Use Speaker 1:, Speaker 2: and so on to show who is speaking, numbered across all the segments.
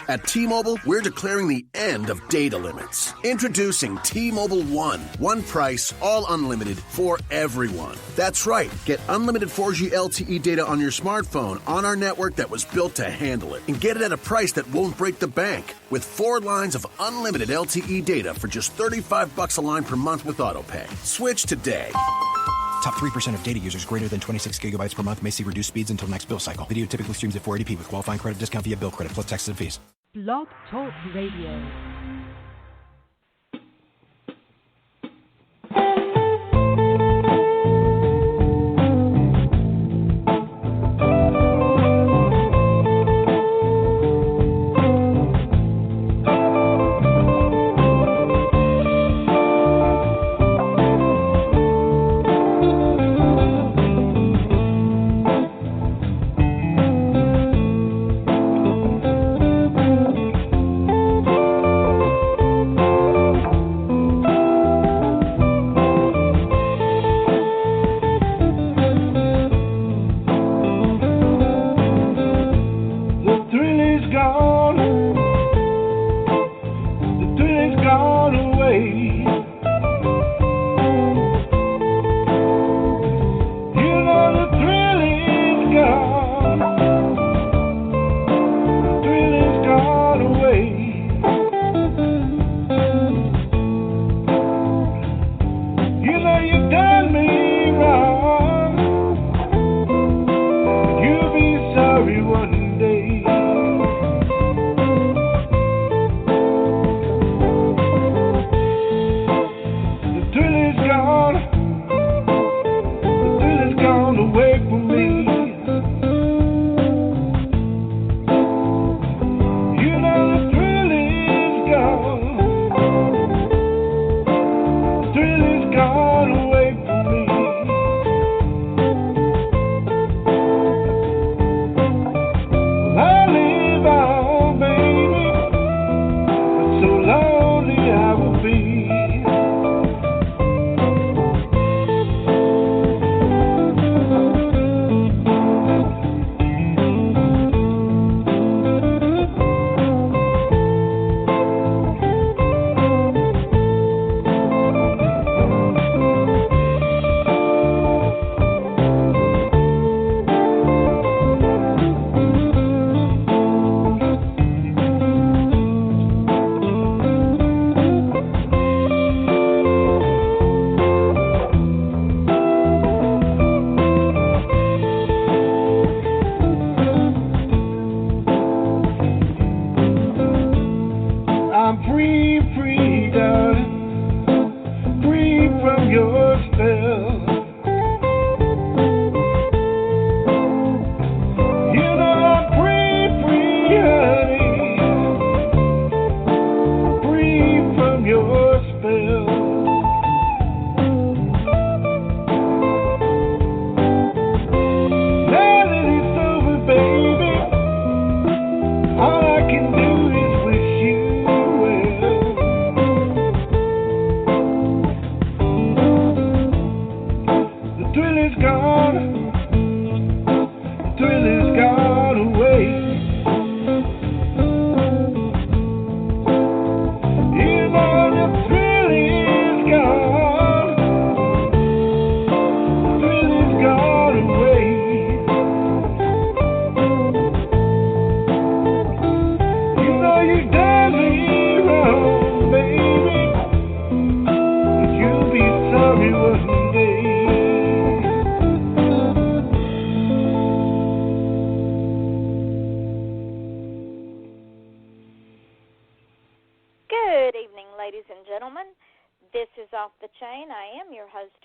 Speaker 1: At T-Mobile, we're declaring the end of data limits. Introducing T-Mobile One. One price, all unlimited for everyone. That's right. Get unlimited 4G LTE data on your smartphone on our network that was built to handle it. And get it at a price that won't break the bank. With 4 lines of unlimited LTE data for just $35 a line per month with AutoPay. Switch today.
Speaker 2: Top 3% of data users greater than 26 gigabytes per month may see reduced speeds until next bill cycle. Video typically streams at 480p with qualifying credit discount via bill credit plus taxes and fees.
Speaker 3: Blog Talk Radio.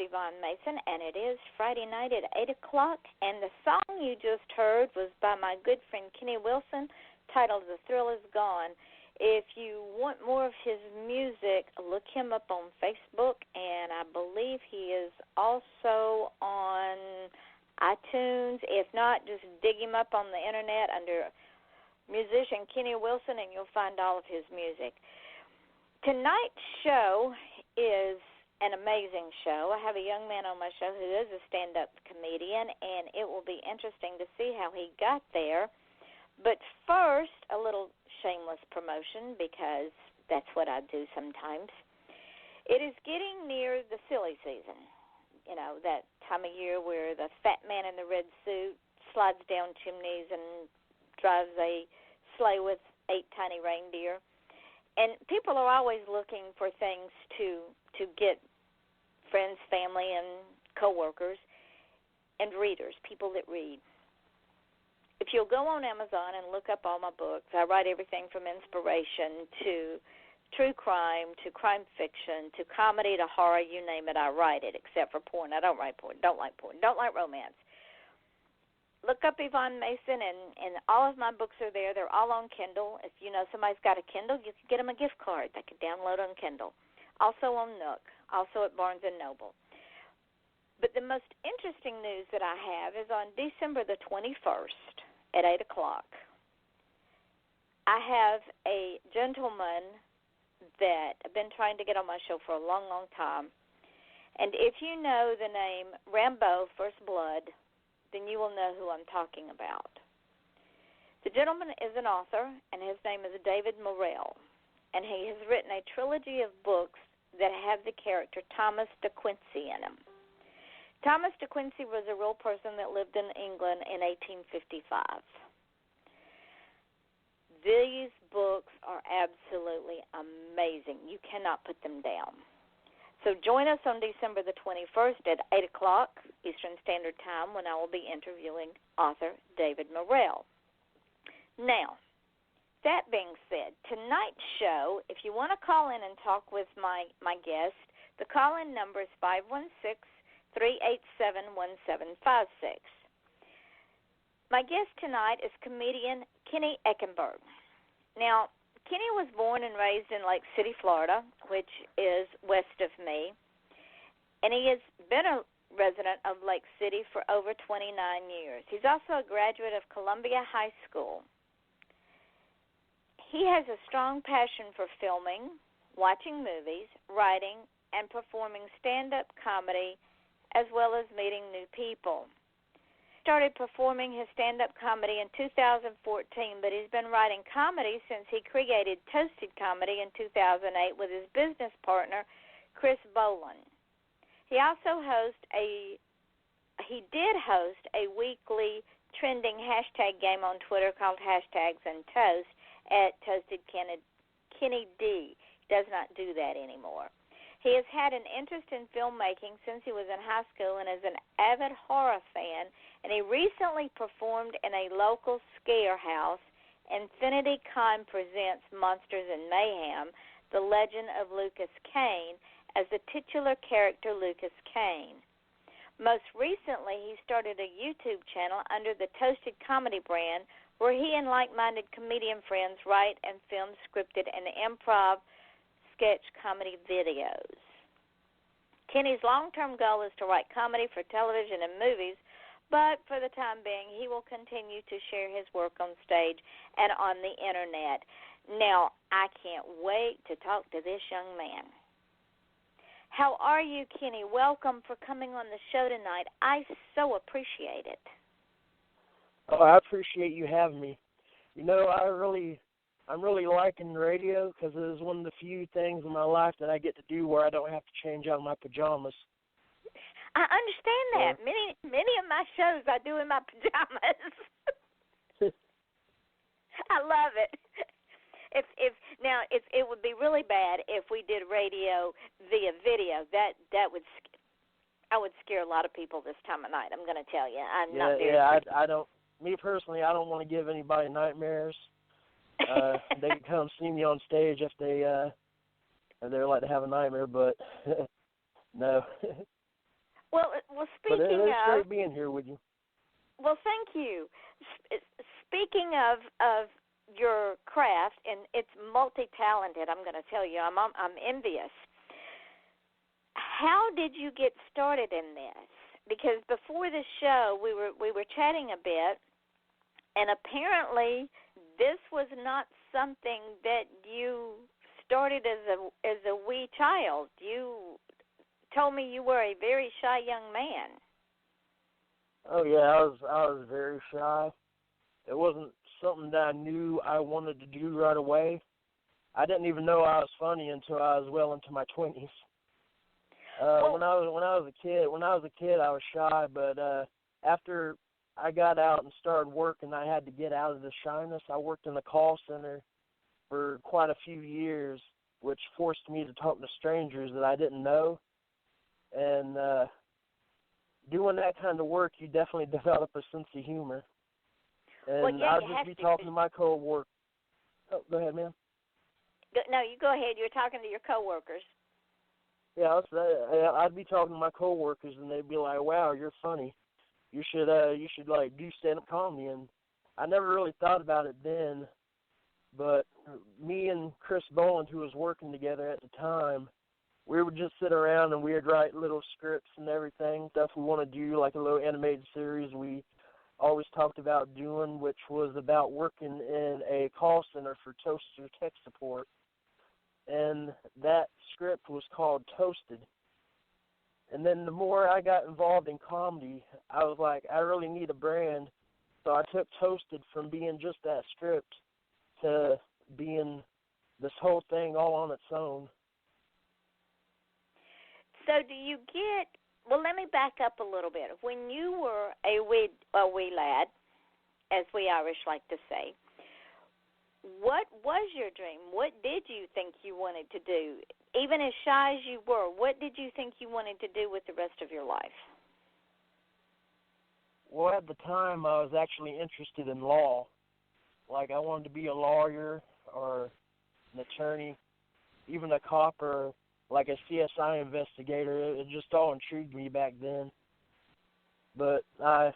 Speaker 4: Yvonne Mason, and it is Friday night at 8 o'clock, and the song you just heard was by my good friend Kenny Wilson, titled The Thrill Is Gone. If you want more of his music, look him up on Facebook, and I believe he is also on iTunes. If not, just dig him up on the internet under musician Kenny Wilson, and you'll find all of his music. Tonight's show is an amazing show. I have a young man on my show who is a stand-up comedian, and it will be interesting to see how he got there. But first, a little shameless promotion, because that's what I do sometimes. It is getting near the silly season. You know, that time of year where the fat man in the red suit slides down chimneys and drives a sleigh with 8 tiny reindeer. And people are always looking for things to get friends, family, and coworkers, and readers, people that read. If you'll go on Amazon and look up all my books, I write everything from inspiration to true crime to crime fiction to comedy to horror, you name it, I write it, except for porn. I don't write porn, don't like romance. Look up Yvonne Mason, and all of my books are there. They're all on Kindle. If you know somebody's got a Kindle, you can get them a gift card they can download on Kindle. Also on Nook, also at Barnes & Noble. But the most interesting news that I have is on December the 21st at 8 o'clock. I have a gentleman that I've been trying to get on my show for a long, long time. And if you know the name Rambo First Blood, then you will know who I'm talking about. The gentleman is an author, and his name is David Morrell. And he has written a trilogy of books that have the character Thomas de Quincey in them. Thomas de Quincey was a real person that lived in England in 1855. These books are absolutely amazing. You cannot put them down. So join us on December the 21st at 8 o'clock Eastern Standard Time when I will be interviewing author David Morrell. Now, that being said, tonight's show, if you want to call in and talk with my guest, the call-in number is 516-387-1756. My guest tonight is comedian Kenny Eichenberg. Now, Kenny was born and raised in Lake City, Florida, which is west of me, and he has been a resident of Lake City for over 29 years. He's also a graduate of Columbia High School. He has a strong passion for filming, watching movies, writing, and performing stand-up comedy, as well as meeting new people. He started performing his stand-up comedy in 2014, but he's been writing comedy since he created Toasted Comedy in 2008 with his business partner, Chris Boland. He did host a weekly trending hashtag game on Twitter called Hashtags and Toast at Toasted Kenny D. He does not do that anymore. He has had an interest in filmmaking since he was in high school and is an avid horror fan, and he recently performed in a local scare house, Infinity Con Presents Monsters and Mayhem, The Legend of Lucas Kane, as the titular character Lucas Kane. Most recently, he started a YouTube channel under the Toasted Comedy brand, where he and like-minded comedian friends write and film scripted and improv sketch comedy videos. Kenny's long-term goal is to write comedy for television and movies, but for the time being, he will continue to share his work on stage and on the Internet. Now, I can't wait to talk to this young man. How are you, Kenny? Welcome for coming on the show tonight. I so appreciate it.
Speaker 5: Oh, I appreciate you having me. You know, I'm really liking radio because it is one of the few things in my life that I get to do where I don't have to change out of my pajamas.
Speaker 4: I understand that. Many of my shows I do in my pajamas. I love it. It would be really bad if we did radio via video. I would scare a lot of people this time of night. I'm going to tell you.
Speaker 5: I don't. Me personally, I don't want to give anybody nightmares. They can come see me on stage if they'd like to have a nightmare, but no.
Speaker 4: Well, speaking
Speaker 5: but it's
Speaker 4: of,
Speaker 5: great being here with you.
Speaker 4: Well, thank you. Speaking of your craft, and it's multi-talented, I'm going to tell you, I'm envious. How did you get started in this? Because before the show, we were chatting a bit, and apparently this was not something that you started as a wee child. You told me you were a very shy young man.
Speaker 5: Oh yeah, I was very shy. It wasn't something that I knew I wanted to do right away. I didn't even know I was funny until I was well into my 20s. When I was a kid, I was shy, but after I got out and started working, I had to get out of the shyness. I worked in a call center for quite a few years, which forced me to talk to strangers that I didn't know. And doing that kind of work, you definitely develop a sense of humor. And I'll just be talking to my coworkers. Oh, go ahead, ma'am.
Speaker 4: No, you go ahead. You're talking to your coworkers.
Speaker 5: Yeah, I'd be talking to my coworkers, and they'd be like, "Wow, you're funny. You should like do stand-up comedy." And I never really thought about it then, but me and Chris Boland, who was working together at the time, we would just sit around and we'd write little scripts and everything, stuff we want to do, like a little animated series we always talked about doing, which was about working in a call center for Toaster tech support. And that script was called Toasted. And then the more I got involved in comedy, I was like, I really need a brand. So I took Toasted from being just that script to being this whole thing all on its own.
Speaker 4: So do you get, well, let me back up a little bit. When you were a wee lad, as we Irish like to say, what was your dream? What did you think you wanted to do? Even as shy as you were, what did you think you wanted to do with the rest of your life?
Speaker 5: Well, at the time, I was actually interested in law. Like, I wanted to be a lawyer or an attorney, even a cop or like a CSI investigator. It just all intrigued me back then. But I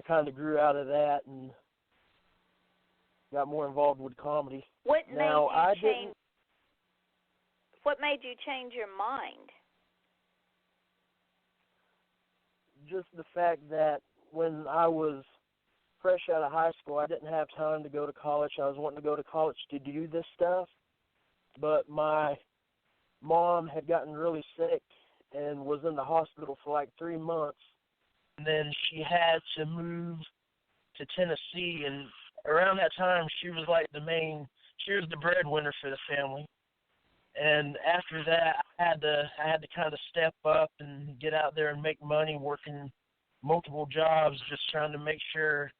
Speaker 5: kind of grew out of that and got more involved with comedy.
Speaker 4: What made you change your mind?
Speaker 5: Just the fact that when I was fresh out of high school, I didn't have time to go to college. I was wanting to go to college to do this stuff, but my mom had gotten really sick and was in the hospital for like 3 months. And then she had to move to Tennessee, and around that time she was like she was the breadwinner for the family. And after that, I had to kind of step up and get out there and make money, working multiple jobs, just trying to make sure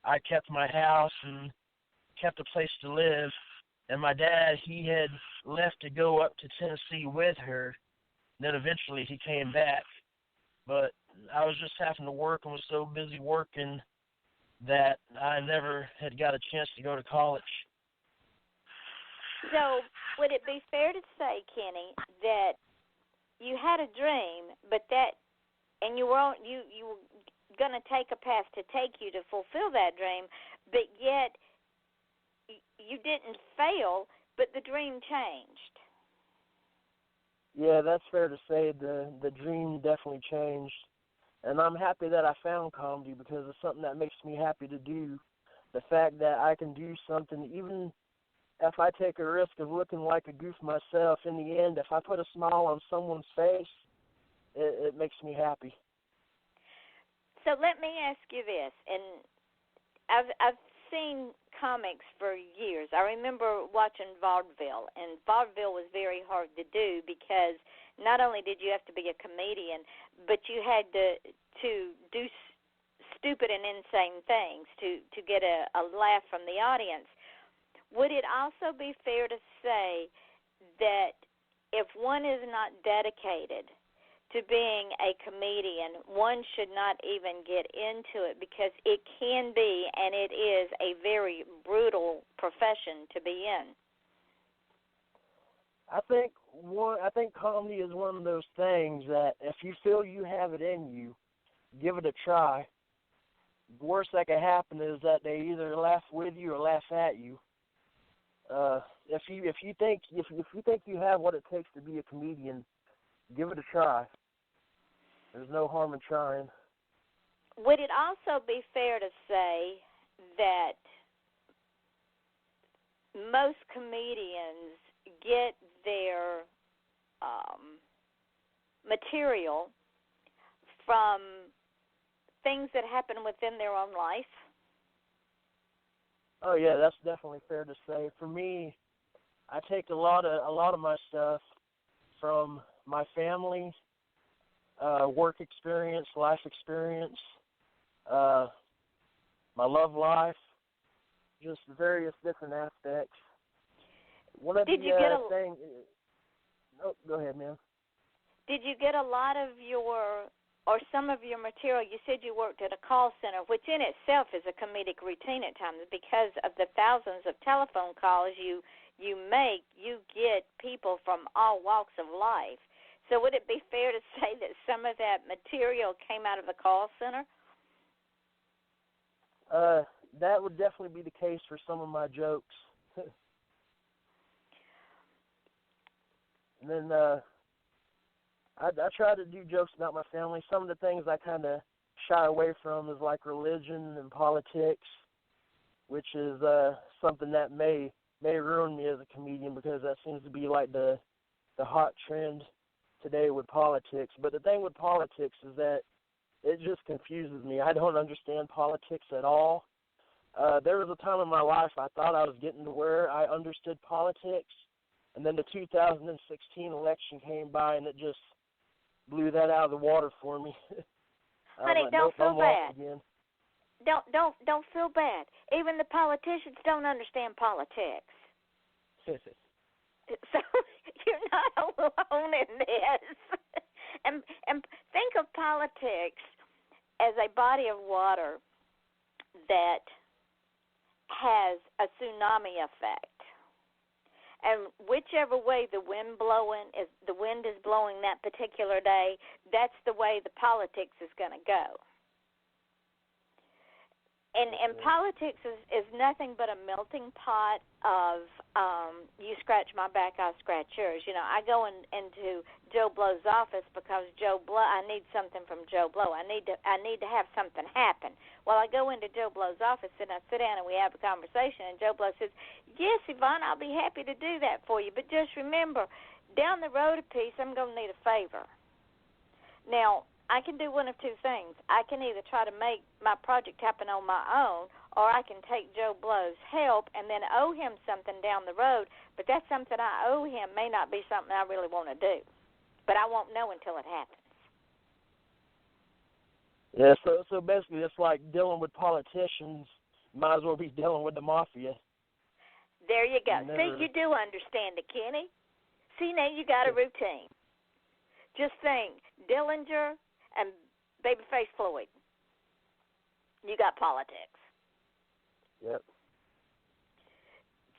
Speaker 5: I kept my house and kept a place to live. And my dad, he had left to go up to Tennessee with her. Then eventually he came back. But I was just having to work and was so busy working that I never had got a chance to go to college.
Speaker 4: So would it be fair to say, Kenny, that you had a dream, and you were going to take a path to take you to fulfill that dream, but yet you didn't fail, but the dream changed?
Speaker 5: Yeah, that's fair to say. The dream definitely changed. And I'm happy that I found comedy because it's something that makes me happy to do. The fact that I can do something, even if I take a risk of looking like a goof myself, in the end, if I put a smile on someone's face, it makes me happy.
Speaker 4: So let me ask you this, and I've seen comics for years. I remember watching vaudeville, and vaudeville was very hard to do because not only did you have to be a comedian, but you had to do stupid and insane things to get a laugh from the audience. Would it also be fair to say that if one is not dedicated to being a comedian, one should not even get into it because it can be, and it is, a very brutal profession to be in?
Speaker 5: I think comedy is one of those things that if you feel you have it in you, give it a try. The worst that can happen is that they either laugh with you or laugh at you. If you think you have what it takes to be a comedian, give it a try. There's no harm in trying.
Speaker 4: Would it also be fair to say that most comedians get their material from things that happen within their own life?
Speaker 5: Oh yeah, that's definitely fair to say. For me, I take a lot of my stuff from my family, work experience, life experience, my love life, just various different aspects. One of
Speaker 4: Did
Speaker 5: the
Speaker 4: you get a
Speaker 5: thing? Oh, go ahead, ma'am.
Speaker 4: Did you get a lot of your or some of your material? You said you worked at a call center, which in itself is a comedic routine at times because of the thousands of telephone calls you make. You get people from all walks of life. So would it be fair to say that some of that material came out of the call center?
Speaker 5: That would definitely be the case for some of my jokes. And then I try to do jokes about my family. Some of the things I kind of shy away from is like religion and politics, which is something that may ruin me as a comedian because that seems to be like the hot trend today with politics. But the thing with politics is that it just confuses me. I don't understand politics at all. There was a time in my life I thought I was getting to where I understood politics, and then the 2016 election came by and it just blew that out of the water for me.
Speaker 4: Honey, don't feel bad.
Speaker 5: Again.
Speaker 4: Don't feel bad. Even the politicians don't understand politics. So you're not alone in this. And think of politics as a body of water that has a tsunami effect. And whichever way the wind is blowing that particular day, that's the way the politics is going to go. And politics is nothing but a melting pot of you scratch my back, I scratch yours. You know, I go into Joe Blow's office because I need something from Joe Blow. I need to have something happen. Well, I go into Joe Blow's office and I sit down and we have a conversation. And Joe Blow says, "Yes, Yvonne, I'll be happy to do that for you. But just remember, down the road a piece, I'm going to need a favor." Now, I can do one of two things. I can either try to make my project happen on my own, or I can take Joe Blow's help and then owe him something down the road. But that something I owe him may not be something I really want to do. But I won't know until it happens.
Speaker 5: Yeah, so basically it's like dealing with politicians. Might as well be dealing with the mafia.
Speaker 4: There you go. See, you do understand it, Kenny. See, now you got a routine. Just think, Dillinger and Babyface Floyd. You got politics.
Speaker 5: Yep.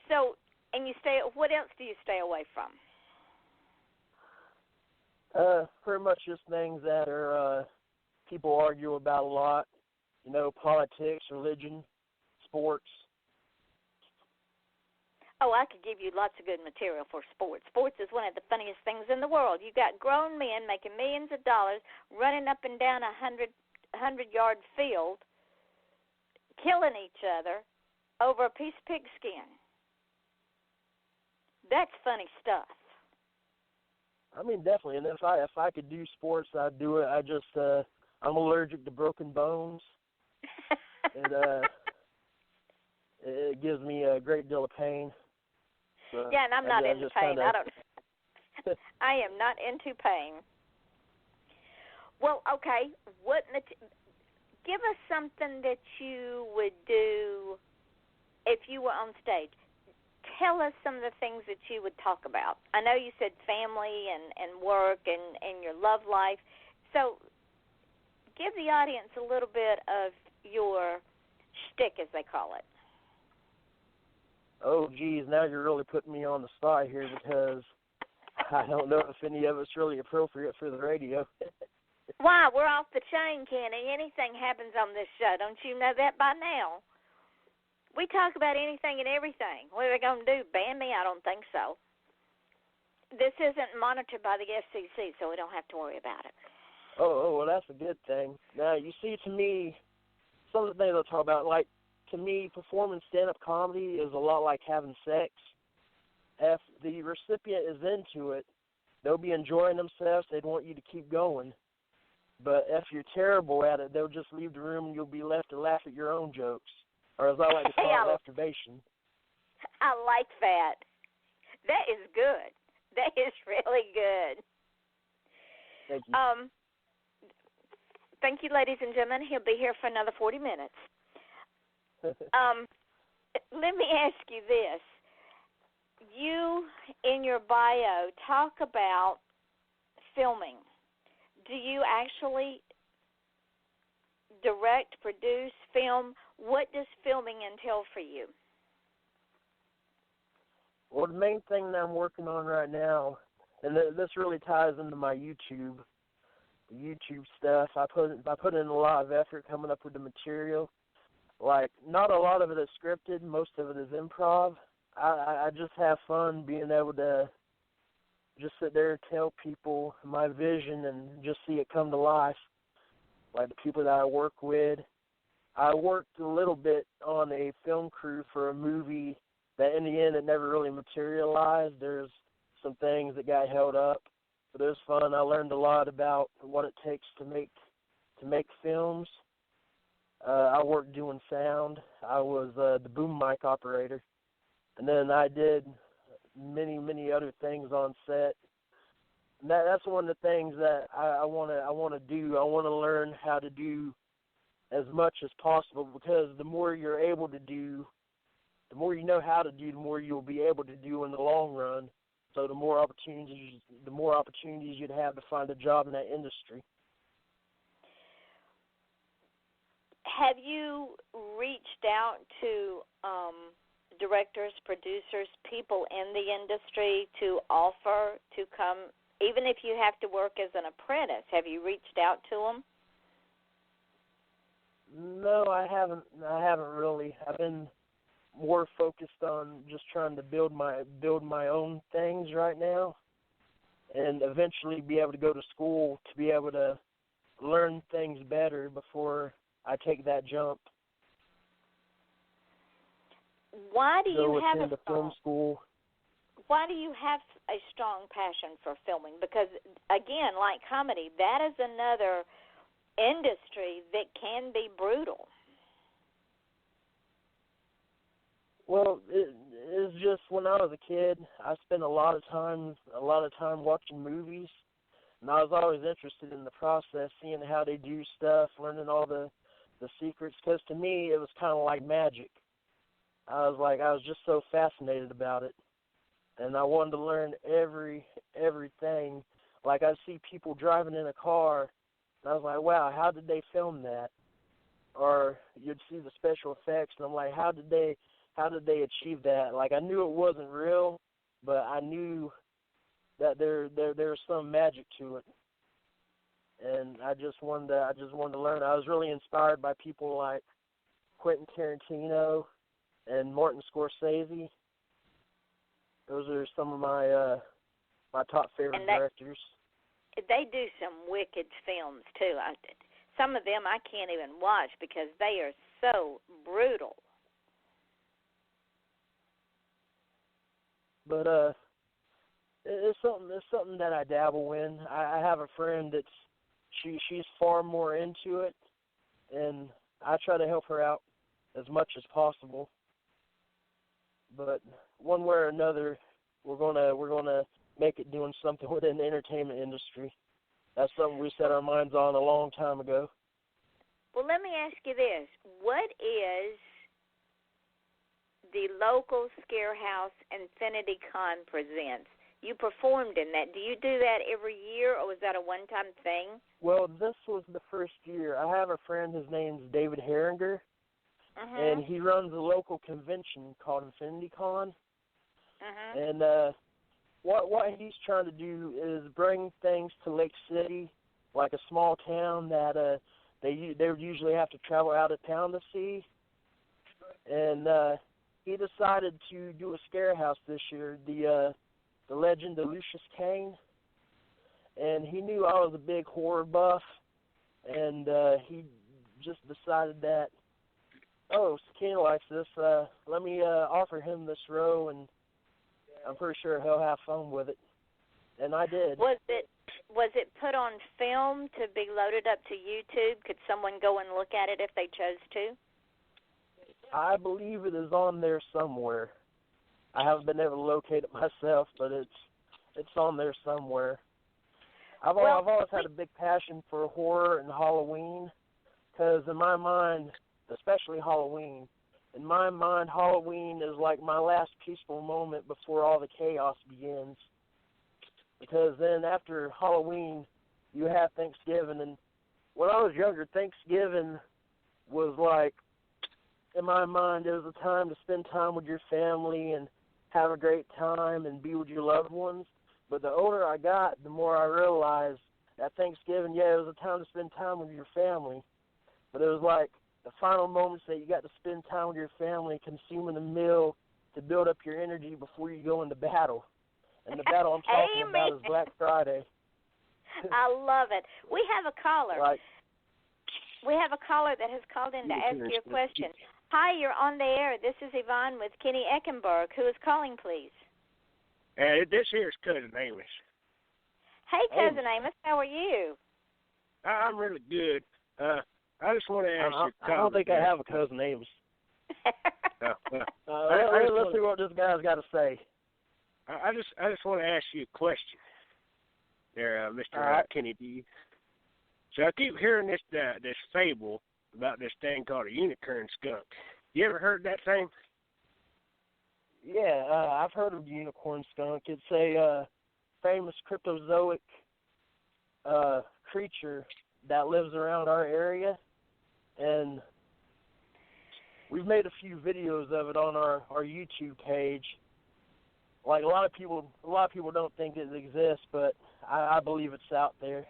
Speaker 4: So, and what else do you stay away from?
Speaker 5: Pretty much just things that are people argue about a lot. You know, politics, religion, sports.
Speaker 4: Oh, I could give you lots of good material for sports. Sports is one of the funniest things in the world. You got grown men making millions of dollars running up and down a 100-yard field, killing each other over a piece of pig skin. That's funny stuff.
Speaker 5: I mean, definitely. And if I could do sports, I'd do it. I'm allergic to broken bones. It gives me a great deal of pain. So
Speaker 4: yeah, and I'm not into pain.
Speaker 5: Kinda...
Speaker 4: I don't. I am not into pain. Well, okay. Give us something that you would do if you were on stage. Tell us some of the things that you would talk about. I know you said family and work and your love life. So give the audience a little bit of your shtick, as they call it.
Speaker 5: Oh, geez, now you're really putting me on the spot here because I don't know if any of it's really appropriate for the radio.
Speaker 4: Why? We're off the chain, Kenny. Anything happens on this show. Don't you know that by now? We talk about anything and everything. What are they going to do, ban me? I don't think so. This isn't monitored by the FCC, so we don't have to worry about it.
Speaker 5: Oh, well, that's a good thing. Now, you see, to me, some of the things I'll talk about, like, to me, performing stand-up comedy is a lot like having sex. If the recipient is into it, they'll be enjoying themselves. They'd want you to keep going. But if you're terrible at it, they'll just leave the room and you'll be left to laugh at your own jokes. or as I like to call it, masturbation.
Speaker 4: I like that. That is good. That is really good.
Speaker 5: Thank you.
Speaker 4: Thank you, ladies and gentlemen. He'll be here for another 40 minutes. Let me ask you this. You, in your bio, talk about filming. Do you actually direct, produce, film? What does filming entail for you?
Speaker 5: Well, the main thing that I'm working on right now, and this really ties into my YouTube stuff. I put in a lot of effort coming up with the material. Like, not a lot of it is scripted. Most of it is improv. I just have fun being able to just sit there and tell people my vision and just see it come to life. Like the people that I work with. I worked a little bit on a film crew for a movie that in the end it never really materialized. There's some things that got held up, but it was fun. I learned a lot about what it takes to make films. I worked doing sound. I was the boom mic operator, and then I did many other things on set. And that's one of the things that I want to do. I want to learn how to do as much as possible, because the more you're able to do, the more you know how to do, the more you'll be able to do in the long run. So the more opportunities you'd have to find a job in that industry.
Speaker 4: Have you reached out to directors, producers, people in the industry to offer to come, even if you have to work as an apprentice? Have you reached out to them?
Speaker 5: No, I haven't really. I've been more focused on just trying to build my own things right now, and eventually be able to go to school to be able to learn things better before I take that jump.
Speaker 4: Why do you have
Speaker 5: a film school?
Speaker 4: Why do you have a strong passion for filming? Because again, like comedy, that is another industry that can be brutal.
Speaker 5: Well, it's just when I was a kid, I spent a lot of time watching movies, and I was always interested in the process, seeing how they do stuff, learning all the secrets. Because to me, it was kind of like magic. I was just so fascinated about it, and I wanted to learn everything. Like, I'd see people driving in a car, and I was like, wow, how did they film that? Or you'd see the special effects, and I'm like, how did they achieve that? Like, I knew it wasn't real, but I knew that there was some magic to it, and I just wanted to learn. I was really inspired by people like Quentin Tarantino and Martin Scorsese. Those are some of my top favorite directors.
Speaker 4: They do some wicked films too. Some of them I can't even watch because they are so brutal.
Speaker 5: But it's something that I dabble in. I have a friend she's far more into it, and I try to help her out as much as possible. But one way or another, we're gonna make it doing something within the entertainment industry. That's something we set our minds on a long time ago.
Speaker 4: Well, let me ask you this: what is the local Scare House Infinity Con presents? You performed in that. Do you do that every year, or was that a one-time thing?
Speaker 5: Well, this was the first year. I have a friend, his name's David Herringer, and he runs a local convention called Infinity Con. And what he's trying to do is bring things to Lake City, like a small town that they would usually have to travel out of town to see. And he decided to do a Scare House this year, the legend of Lucius Kane. And he knew I was a big horror buff, and he just decided that, Kane likes this, let me offer him this row, and I'm pretty sure he'll have fun with it. And I did.
Speaker 4: Was it put on film to be loaded up to YouTube? Could someone go and look at it if they chose to?
Speaker 5: I believe it is on there somewhere. I haven't been able to locate it myself, but it's on there somewhere. I've always had a big passion for horror and Halloween, because in my mind, especially Halloween, in my mind, Halloween is like my last peaceful moment before all the chaos begins. Because then after Halloween, you have Thanksgiving, and when I was younger, Thanksgiving was like, in my mind, it was a time to spend time with your family and have a great time and be with your loved ones. But the older I got, the more I realized that Thanksgiving, yeah, it was a time to spend time with your family, but it was like the final moments that you got to spend time with your family, consuming a meal to build up your energy before you go into battle. And the battle I'm talking about is Black Friday.
Speaker 4: I love it. We have a caller.
Speaker 5: Right.
Speaker 4: We have a caller that has called in to ask you a question. Hi, you're on the air. This is Yvonne with Kenny Eichenberg. Who is calling, please?
Speaker 6: This here is Cousin Amos.
Speaker 4: Hey, Cousin Amos. How are you?
Speaker 6: I'm really good. I just want to ask you a comment.
Speaker 5: I don't think I have a Cousin Amos. Let's see what this guy's got to say.
Speaker 6: I just want to ask you a question there, Mr. Kenny D. So I keep hearing this fable about this thing called a unicorn skunk. You ever heard that thing?
Speaker 5: Yeah, I've heard of the unicorn skunk. It's a famous cryptozoic creature that lives around our area, and we've made a few videos of it on our YouTube page. Like a lot of people don't think it exists, but I believe it's out there.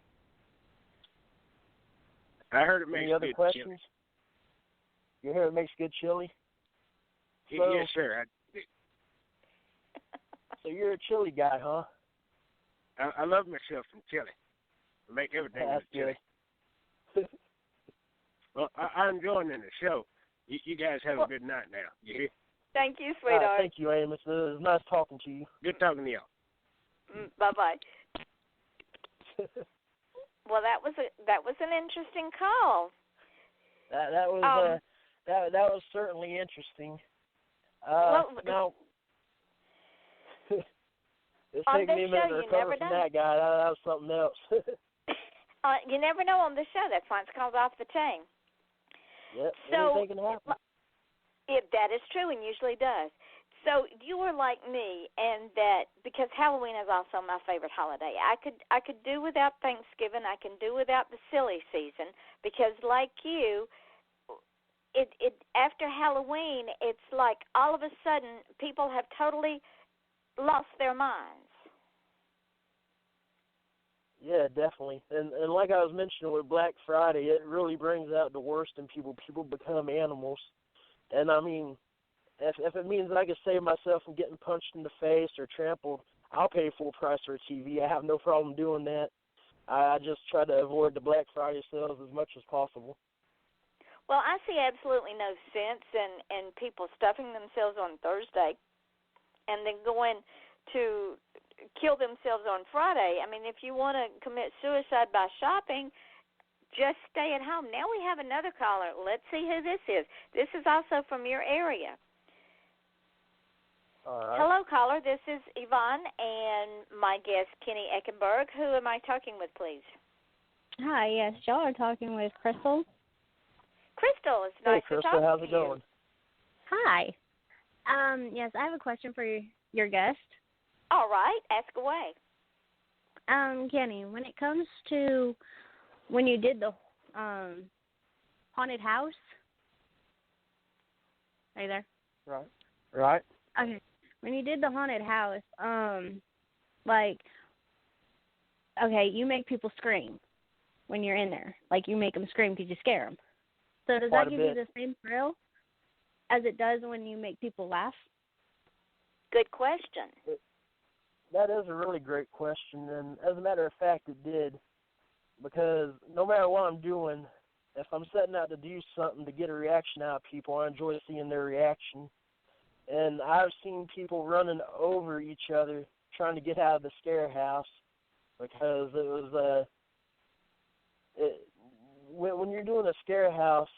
Speaker 6: I heard it makes
Speaker 5: Any other
Speaker 6: good
Speaker 5: questions?
Speaker 6: chili.
Speaker 5: You hear it makes good chili?
Speaker 6: Yes, sir.
Speaker 5: So you're a chili guy, huh?
Speaker 6: I love myself some chili. I make everything with chili.
Speaker 5: Good.
Speaker 6: Well, I'm enjoying the show. You guys have a good night now. You hear?
Speaker 4: Thank you, sweetheart.
Speaker 5: Thank you, Amos. It was nice talking to you.
Speaker 6: Good talking to y'all.
Speaker 4: Bye-bye. Well, that was an interesting call.
Speaker 5: That was certainly interesting. Now, it's taking me a minute to recover from that guy. That was something else.
Speaker 4: You never know on this show. That's why it's called Off the Chain.
Speaker 5: Yep.
Speaker 4: So
Speaker 5: anything can happen.
Speaker 4: That is true, and usually does. So you were like me, and that because Halloween is also my favorite holiday. I could do without Thanksgiving. I can do without the silly season because, like you, it after Halloween, it's like all of a sudden people have totally lost their minds.
Speaker 5: Yeah, definitely. And like I was mentioning with Black Friday, it really brings out the worst in people. People become animals. And I mean, if it means that I can save myself from getting punched in the face or trampled, I'll pay full price for a TV. I have no problem doing that. I just try to avoid the Black Friday sales as much as possible.
Speaker 4: Well, I see absolutely no sense in people stuffing themselves on Thursday and then going to kill themselves on Friday. I mean, if you want to commit suicide by shopping, just stay at home. Now we have another caller. Let's see who this is. This is also from your area.
Speaker 5: All right.
Speaker 4: Hello, caller. This is Yvonne and my guest, Kenny Eichenberg. Who am I talking with, please?
Speaker 7: Hi, yes, y'all are talking with Crystal.
Speaker 4: Crystal, it's nice
Speaker 5: Crystal,
Speaker 4: to talk
Speaker 5: how's
Speaker 4: to
Speaker 5: it
Speaker 4: you.
Speaker 5: going?
Speaker 7: Hi. Yes, I have a question for your guest.
Speaker 4: All right, ask away.
Speaker 7: Kenny, when it comes to when you did the haunted house, are you there?
Speaker 5: Right.
Speaker 7: Okay. When you did the haunted house, okay, you make people scream when you're in there. Like, you make them scream because you scare them. So does that give you the same thrill as it does when you make people laugh?
Speaker 4: Good question.
Speaker 5: That is a really great question, and as a matter of fact, it did. Because no matter what I'm doing, if I'm setting out to do something to get a reaction out of people, I enjoy seeing their reaction. And I've seen people running over each other trying to get out of the scare house because it was when you're doing a scare house,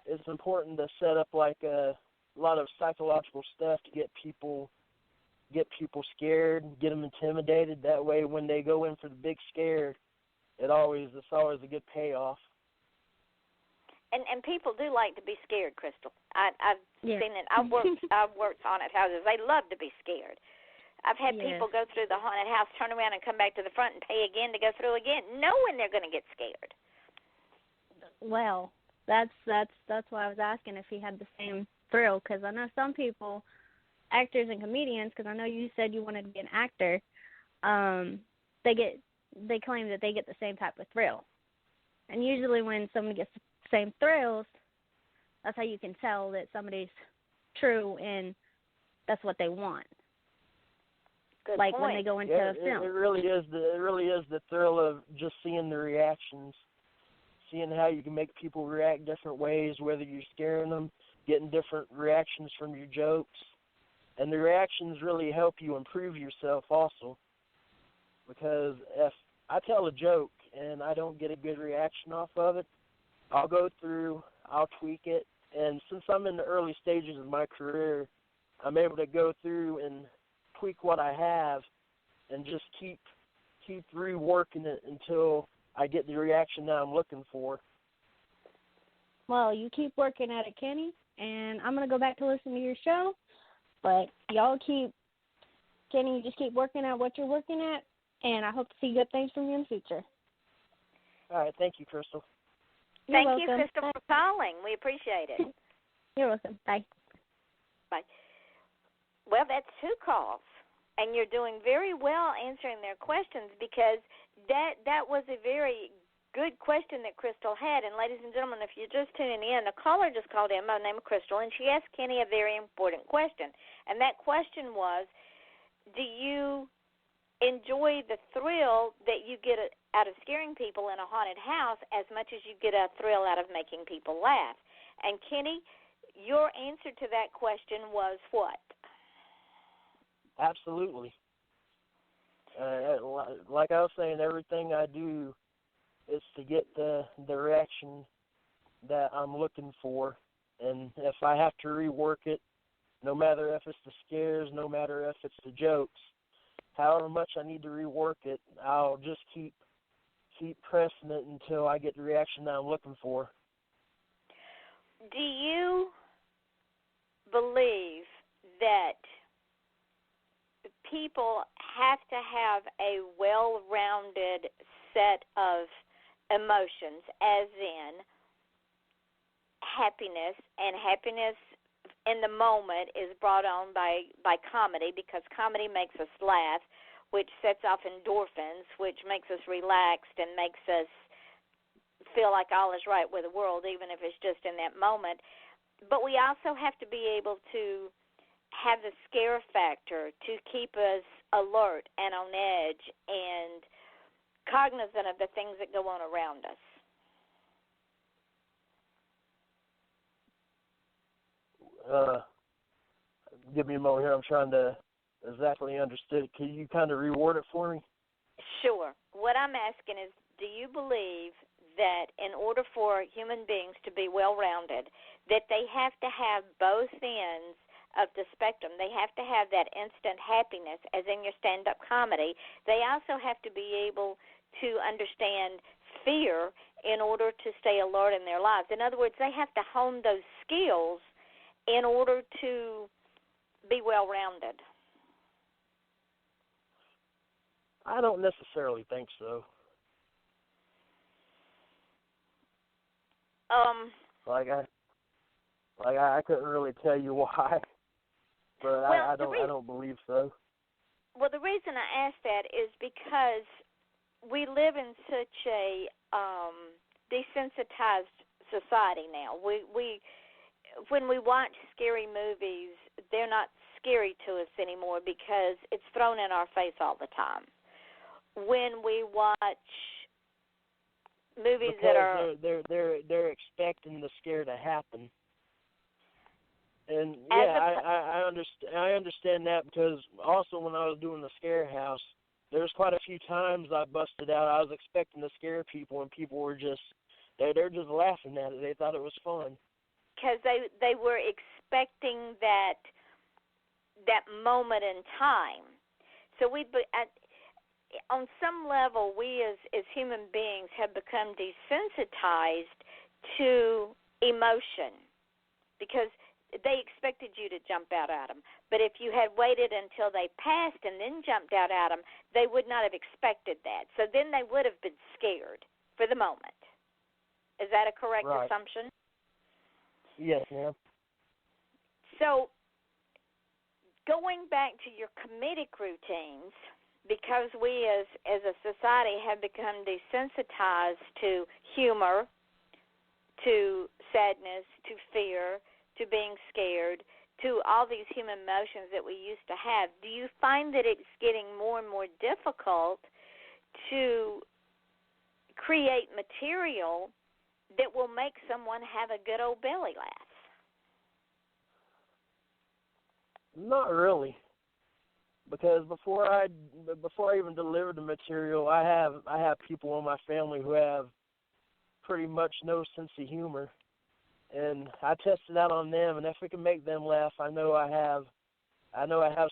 Speaker 5: it's important to set up like a lot of psychological stuff to get people scared, get them intimidated. That way, when they go in for the big scare, it's always a good payoff.
Speaker 4: And people do like to be scared, Crystal. I've seen it. I've worked haunted houses. They love to be scared. I've had people go through the haunted house, turn around, and come back to the front and pay again to go through again, knowing they're going to get scared.
Speaker 7: Well, that's why I was asking if he had the same thrill, because I know some people, actors and comedians, because I know you said you wanted to be an actor, they claim that they get the same type of thrill. And usually when someone gets the same thrills, that's how you can tell that somebody's true and that's what they want.
Speaker 4: Good
Speaker 7: like
Speaker 4: point.
Speaker 7: when they go into a film.
Speaker 5: It really is the thrill of just seeing the reactions, seeing how you can make people react different ways, whether you're scaring them, getting different reactions from your jokes. And the reactions really help you improve yourself also. Because if I tell a joke and I don't get a good reaction off of it, I'll go through, I'll tweak it. And since I'm in the early stages of my career, I'm able to go through and tweak what I have and just keep reworking it until I get the reaction that I'm looking for.
Speaker 7: Well, you keep working at it, Kenny, and I'm going to go back to listen to your show. But Kenny, you just keep working at what you're working at, and I hope to see good things from you in the future.
Speaker 5: All right. Thank you, Crystal.
Speaker 4: Thank you, Crystal, for calling. We appreciate it.
Speaker 7: You're welcome. Bye.
Speaker 4: Bye. Well, that's 2 calls, and you're doing very well answering their questions, because that was a very good question that Crystal had. And ladies and gentlemen, if you're just tuning in, a caller just called in by the name of Crystal, and she asked Kenny a very important question. And that question was, do you enjoy the thrill that you get out of scaring people in a haunted house as much as you get a thrill out of making people laugh? And Kenny, your answer to that question was what?
Speaker 5: Absolutely. Like I was saying, everything I do is to get the reaction that I'm looking for. And if I have to rework it, no matter if it's the scares, no matter if it's the jokes, however much I need to rework it, I'll just keep pressing it until I get the reaction that I'm looking for.
Speaker 4: Do you believe that people have to have a well-rounded set of emotions, as in happiness, and happiness in the moment is brought on by comedy, because comedy makes us laugh, which sets off endorphins, which makes us relaxed and makes us feel like all is right with the world, even if it's just in that moment. But we also have to be able to have the scare factor to keep us alert and on edge and cognizant of the things that go on around us.
Speaker 5: Give me a moment here. I'm trying to exactly understand it. Can you kind of reword it for me?
Speaker 4: Sure. What I'm asking is, do you believe that in order for human beings to be well-rounded, that they have to have both ends of the spectrum? They have to have that instant happiness, as in your stand-up comedy. They also have to be able to understand fear in order to stay alert in their lives. In other words, they have to hone those skills in order to be well-rounded.
Speaker 5: I don't necessarily think so. I couldn't really tell you why, but
Speaker 4: well,
Speaker 5: I don't believe so.
Speaker 4: Well, the reason I ask that is because we live in such a desensitized society now. When we watch scary movies, they're not scary to us anymore because it's thrown in our face all the time. When we watch movies
Speaker 5: because
Speaker 4: that are
Speaker 5: they're expecting the scare to happen. And yeah, I understand that, because also when I was doing the scare house, there's quite a few times I busted out. I was expecting to scare people, and people were they're just laughing at it. They thought it was fun.
Speaker 4: because they were expecting that moment in time. So on some level, we as human beings have become desensitized to emotion because they expected you to jump out at them. But if you had waited until they passed and then jumped out at them, they would not have expected that. So then they would have been scared for the moment. Is that a correct assumption?
Speaker 5: Yes, ma'am.
Speaker 4: So going back to your comedic routines, because we as a society have become desensitized to humor, to sadness, to fear, to being scared, to all these human emotions that we used to have, do you find that it's getting more and more difficult to create material that will make someone have a good old belly laugh?
Speaker 5: Not really, because before I even deliver the material, I have people in my family who have pretty much no sense of humor, and I test it out on them. And if it can make them laugh, I know I have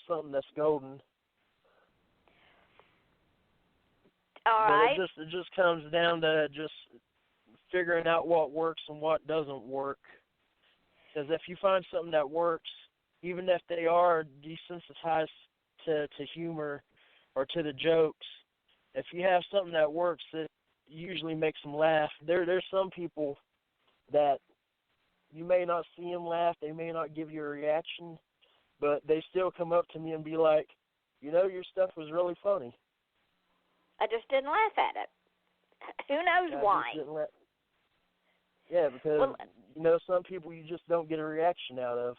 Speaker 5: something that's golden.
Speaker 4: All right.
Speaker 5: But it just comes down to just figuring out what works and what doesn't work. Because if you find something that works, even if they are desensitized to humor or to the jokes, if you have something that works, it usually makes them laugh. There's some people that you may not see them laugh, they may not give you a reaction, but they still come up to me and be like, your stuff was really funny.
Speaker 4: I just didn't laugh at it. Who knows why?
Speaker 5: Yeah, because, some people you just don't get a reaction out of.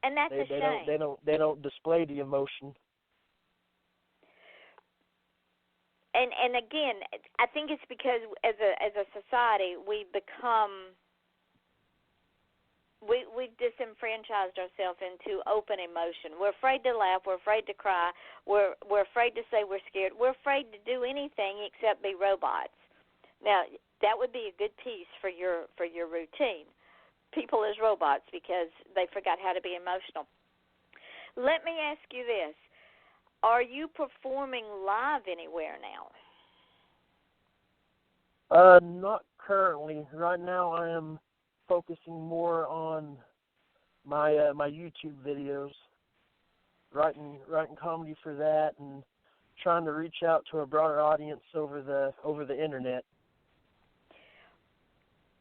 Speaker 4: And that's a shame.
Speaker 5: They don't display the emotion.
Speaker 4: And again, I think it's because as a society we've disenfranchised ourselves into open emotion. We're afraid to laugh. We're afraid to cry. We're afraid to say we're scared. We're afraid to do anything except be robots. Now, that would be a good piece for your routine. People as robots, because they forgot how to be emotional. Let me ask you this. Are you performing live anywhere now?
Speaker 5: Not currently. Right now I am focusing more on my YouTube videos, writing comedy for that, and trying to reach out to a broader audience over the internet.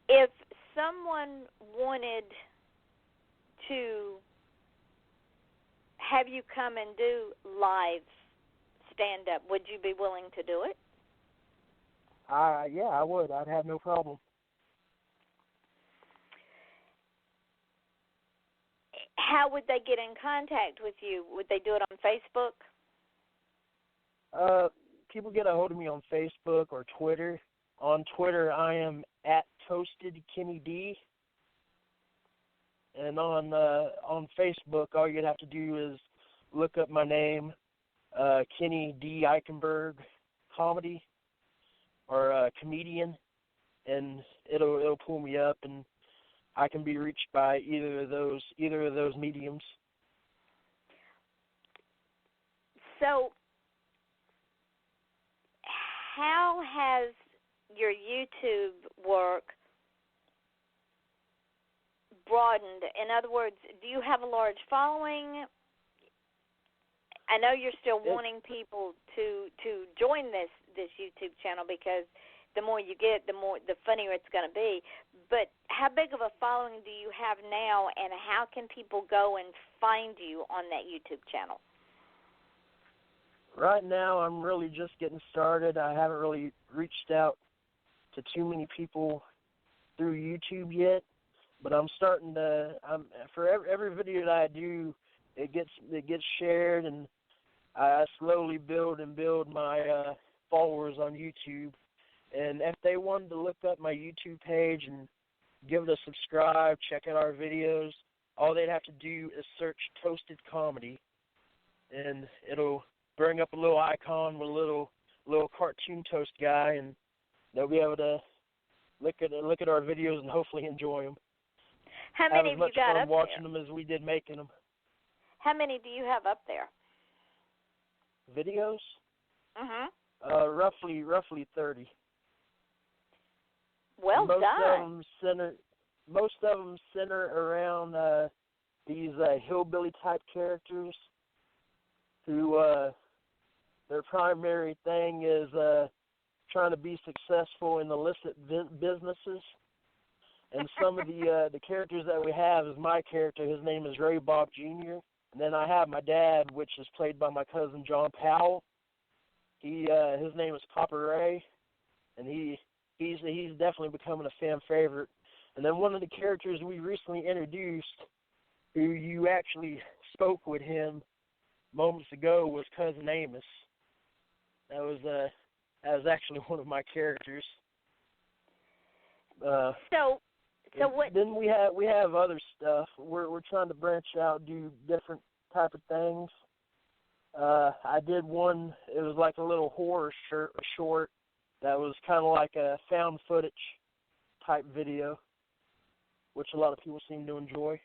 Speaker 4: If someone wanted to have you come and do live stand-up, would you be willing to do it?
Speaker 5: Yeah, I would. I'd have no problem.
Speaker 4: How would they get in contact with you? Would they do it on Facebook?
Speaker 5: People get a hold of me on Facebook or Twitter. On Twitter, I am @ToastedKennyD. And on Facebook, all you'd have to do is look up my name, Kenny D. Eichenberg Comedy, or comedian, and it'll pull me up, and I can be reached by either of those mediums.
Speaker 4: So, how has your YouTube work broadened? In other words, do you have a large following? I know you're still wanting people to join this YouTube channel, because the more you get, the funnier it's going to be. But how big of a following do you have now, and how can people go and find you on that YouTube channel?
Speaker 5: Right now, I'm really just getting started. I haven't really reached out to too many people through YouTube yet, but I'm starting to. For every video that I do, it gets shared, and I slowly build my followers on YouTube. And if they wanted to look up my YouTube page and give it a subscribe, check out our videos, all they'd have to do is search Toasted Comedy, and it'll bring up a little icon with a little cartoon toast guy, and they'll be able to look at our videos and hopefully enjoy them.
Speaker 4: How many have you got
Speaker 5: fun
Speaker 4: up
Speaker 5: watching
Speaker 4: there?
Speaker 5: them as we did making them.
Speaker 4: How many do you have up there?
Speaker 5: Videos?
Speaker 4: Mhm.
Speaker 5: Roughly 30.
Speaker 4: Well
Speaker 5: most
Speaker 4: done.
Speaker 5: Most of them center around these hillbilly type characters who their primary thing is trying to be successful in illicit businesses. And some of the characters that we have is my character. His name is Ray Bob Jr. And then I have my dad, which is played by my cousin John Powell. His name is Papa Ray, and he's definitely becoming a fan favorite. And then one of the characters we recently introduced, who you actually spoke with him moments ago, was Cousin Amos. That was actually one of my characters.
Speaker 4: So what?
Speaker 5: Then we have other stuff. We're trying to branch out, do different type of things. I did one. It was like a little horror short that was kind of like a found footage type video, which a lot of people seem to enjoy.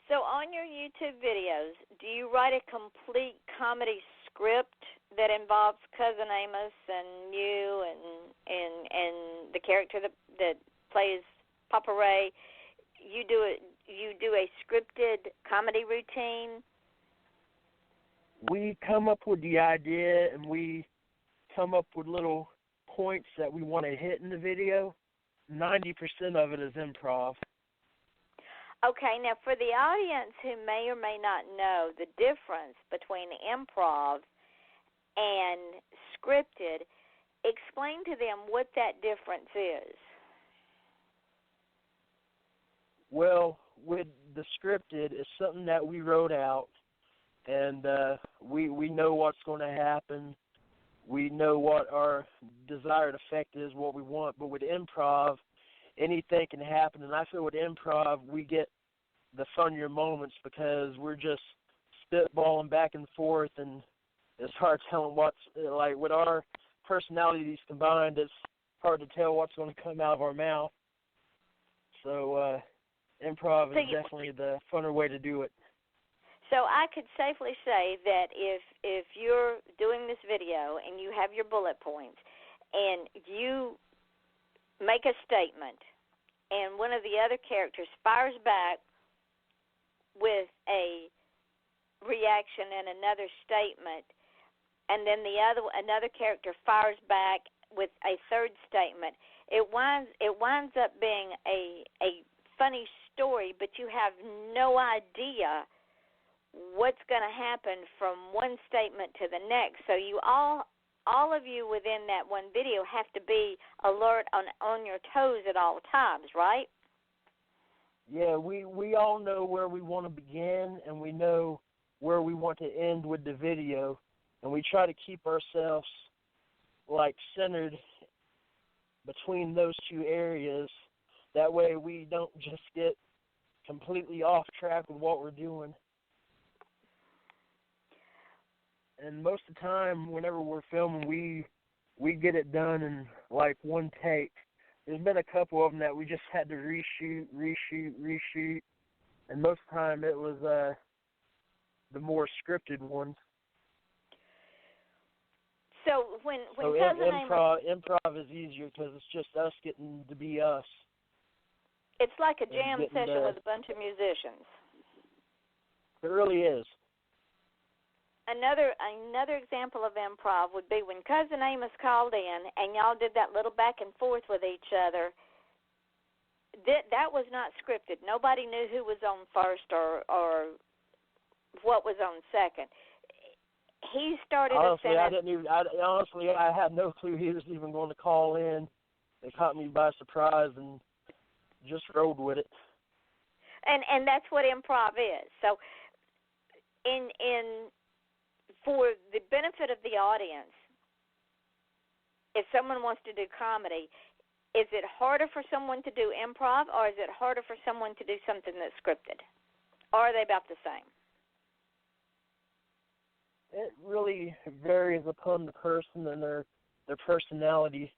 Speaker 4: So on your YouTube videos, do you write a complete comedy script that involves Cousin Amos and you and the character that plays Papa Ray? You do a scripted comedy routine?
Speaker 5: We come up with the idea and we come up with little points that we want to hit in the video. 90% of it is improv.
Speaker 4: Okay, now for the audience who may or may not know the difference between improv and scripted, explain to them what that difference is.
Speaker 5: Well, with the scripted, it's something that we wrote out, and we know what's going to happen. We know what our desired effect is, what we want. But with improv, anything can happen. And I feel with improv, we get the funnier moments because we're just spitballing back and forth, and it's hard telling what's, like, with our personalities combined, it's hard to tell what's going to come out of our mouth. So improv is definitely the funner way to do it.
Speaker 4: So I could safely say that if you're doing this video and you have your bullet points and you make a statement and one of the other characters fires back with a reaction and another statement, and then another character fires back with a third statement, it winds up being a funny story, but you have no idea what's going to happen from one statement to the next. So you all of you within that one video have to be alert on your toes at all times, right?
Speaker 5: Yeah, we all know where we want to begin, and we know where we want to end with the video, and we try to keep ourselves like centered between those two areas. That way we don't just get completely off track with what we're doing. And most of the time, whenever we're filming, we get it done in like one take. There's been a couple of them that we just had to reshoot, and most of the time it was the more scripted ones.
Speaker 4: So when Cousin
Speaker 5: improv is easier because it's just us getting to be us.
Speaker 4: It's like a jam session with a bunch of musicians.
Speaker 5: It really is.
Speaker 4: Another example of improv would be when Cousin Amos called in and y'all did that little back and forth with each other. That was not scripted. Nobody knew who was on first or what was on second. He started a sentence.
Speaker 5: Honestly, I had no clue he was even going to call in. It caught me by surprise and just rode with it.
Speaker 4: And that's what improv is. So for the benefit of the audience, if someone wants to do comedy, is it harder for someone to do improv, or is it harder for someone to do something that's scripted? Or are they about the same?
Speaker 5: It really varies upon the person and their personality.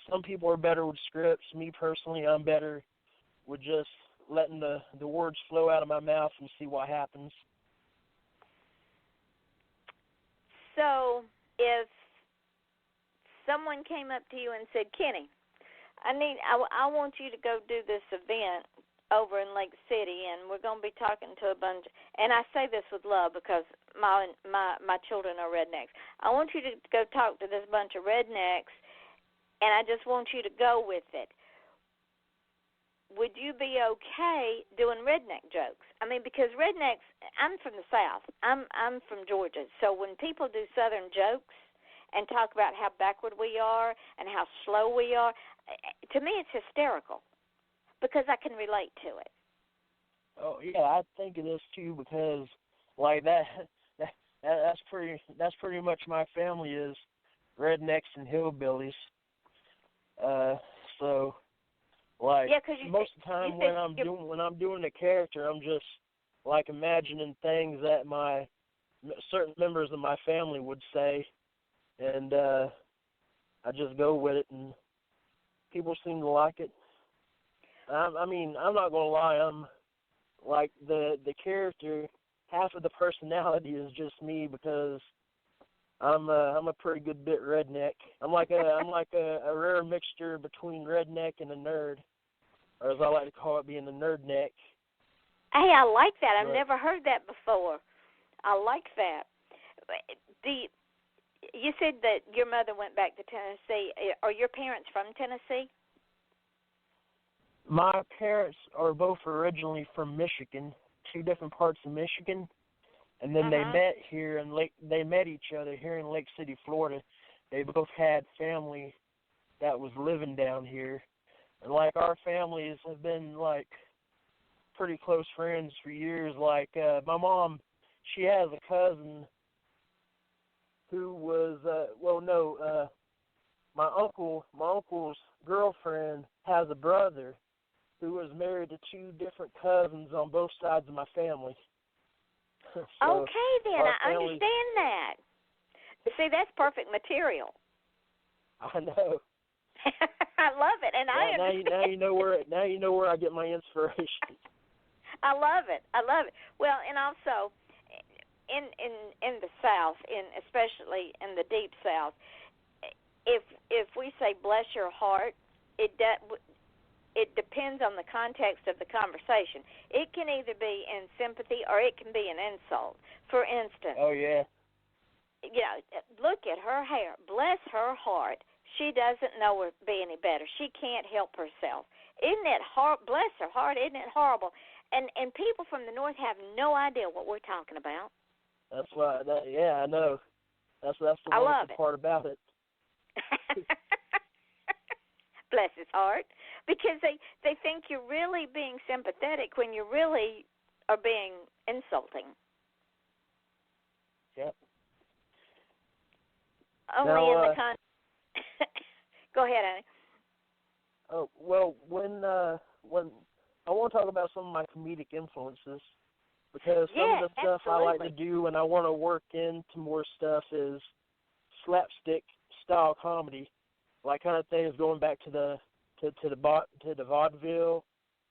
Speaker 5: Some people are better with scripts. Me personally, I'm better with just letting the words flow out of my mouth and see what happens.
Speaker 4: So if someone came up to you and said, Kenny, I want you to go do this event over in Lake City, and we're going to be talking to a bunch, and I say this with love because my children are rednecks. I want you to go talk to this bunch of rednecks, and I just want you to go with it. Would you be okay doing redneck jokes? I mean, because rednecks, I'm from the South. I'm from Georgia. So when people do Southern jokes and talk about how backward we are and how slow we are, to me it's hysterical because I can relate to it.
Speaker 5: Oh yeah, I think it is too, because like that's pretty much my family is rednecks and hillbillies. So like most of the time when I'm doing a character, I'm just like imagining things that my certain members of my family would say, and I just go with it, and people seem to like it. I mean, I'm not gonna lie. I'm like the character. Half of the personality is just me because I'm a pretty good bit redneck. I'm like a rare mixture between redneck and a nerd, or as I like to call it, being a nerdneck.
Speaker 4: Hey, I like that. I've never heard that before. I like that. You said that your mother went back to Tennessee. Are your parents from Tennessee?
Speaker 5: My parents are both originally from Michigan, two different parts of Michigan, and then they met here in they met each other here in Lake City, Florida. They both had family that was living down here, and like our families have been like pretty close friends for years. Like my mom, she has a cousin who was my uncle's girlfriend has a brother who was married to two different cousins on both sides of my family. So
Speaker 4: okay, then I understand that. See, that's perfect material.
Speaker 5: I know.
Speaker 4: I love it, and I understand.
Speaker 5: Now you know where I get my inspiration.
Speaker 4: I love it. Well, and also in the South, especially in the deep South, if we say bless your heart, it depends on the context of the conversation. It can either be in sympathy or it can be an insult. For instance,
Speaker 5: oh yeah,
Speaker 4: look at her hair. Bless her heart. She doesn't know her be any better. She can't help herself. Isn't it bless her heart? Isn't it horrible? And people from the North have no idea what we're talking about.
Speaker 5: That's why. I know. That's the wonderful part about it.
Speaker 4: Bless his heart, because they think you're really being sympathetic when you really are being insulting.
Speaker 5: Yep.
Speaker 4: Only
Speaker 5: now,
Speaker 4: in the Go ahead, Annie.
Speaker 5: Oh well, when I want to talk about some of my comedic influences, because some of the stuff I like to do when I want to work into more stuff is slapstick style comedy, like kind of things going back to the vaudeville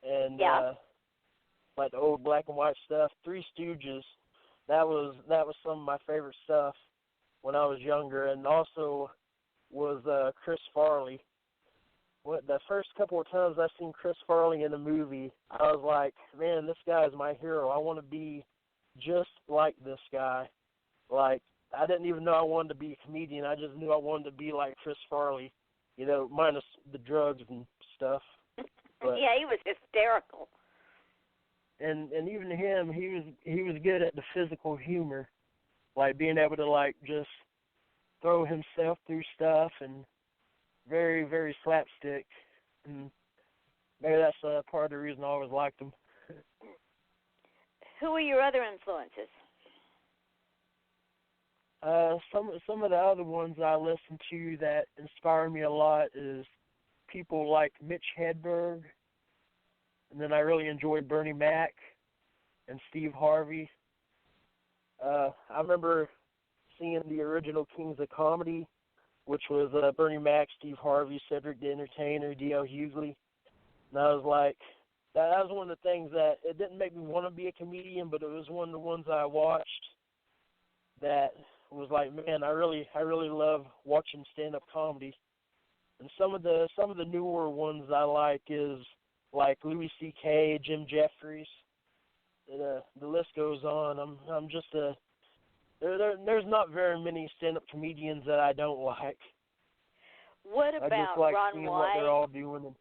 Speaker 5: and like the old black and white stuff. Three Stooges, that was some of my favorite stuff when I was younger, and also was Chris Farley. The first couple of times I seen Chris Farley in a movie, I was like, man, this guy is my hero. I want to be just like this guy. Like, I didn't even know I wanted to be a comedian. I just knew I wanted to be like Chris Farley, minus the drugs and stuff. But,
Speaker 4: yeah, he was hysterical.
Speaker 5: And even him, he was good at the physical humor, like being able to like just throw himself through stuff, and very, very slapstick. And maybe that's part of the reason I always liked him.
Speaker 4: Who are your other influences?
Speaker 5: Some of the other ones I listen to that inspire me a lot is people like Mitch Hedberg, and then I really enjoy Bernie Mac and Steve Harvey. I remember seeing the original Kings of Comedy, which was Bernie Mac, Steve Harvey, Cedric the Entertainer, D.L. Hughley, and I was like, that was one of the things that it didn't make me want to be a comedian, but it was one of the ones I watched that was like, man, I really love watching stand-up comedy. And some of the newer ones I like is like Louis C.K., Jim Jeffries. The list goes on. I'm just there's not very many stand-up comedians that I don't like.
Speaker 4: What about
Speaker 5: I just like
Speaker 4: Ron
Speaker 5: seeing
Speaker 4: White?
Speaker 5: what they're all doing. And